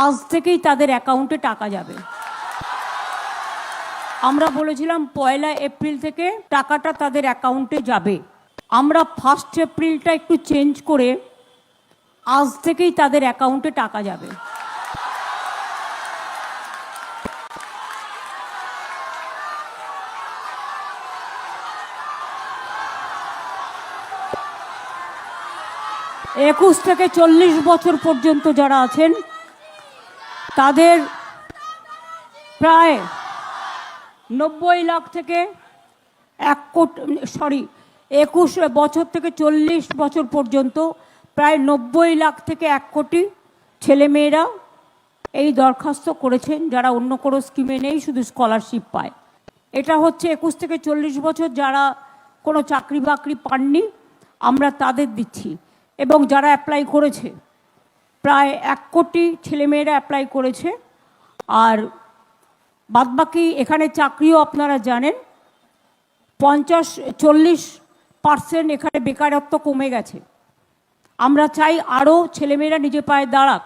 আজ থেকেই তাদের অ্যাকাউন্টে টাকা যাবে। আমরা বলেছিলাম 1 এপ্রিল থেকে টাকাটা তাদের অ্যাকাউন্টে যাবে। আমরা 1 এপ্রিলটা একটু চেঞ্জ করে আজ থেকেই তাদের অ্যাকাউন্টে টাকা যাবে। একুশ থেকে 40 বছর পর্যন্ত যারা আছেন তাদের প্রায় 90 লাখ থেকে 1 কোটি, 21 বছর থেকে 40 বছর পর্যন্ত প্রায় 90 লাখ থেকে 1 কোটি ছেলেমেয়েরা এই দরখাস্ত করেছেন, যারা অন্য কোনো স্কিমে নেই, শুধু স্কলারশিপ পায়। এটা হচ্ছে 21 থেকে 40 বছর যারা কোনো চাকরি বাকরি পাননি, আমরা তাদের দিচ্ছি। এবং যারা অ্যাপ্লাই করেছে, প্রায় 1 কোটি ছেলেমেয়েরা অ্যাপ্লাই করেছে। আর বাদবাকি এখানে চাকরিও আপনারা জানেন 40% এখানে বেকারত্ব কমে গেছে। আমরা চাই আরও ছেলেমেয়েরা নিজে পায়ে দাঁড়াক।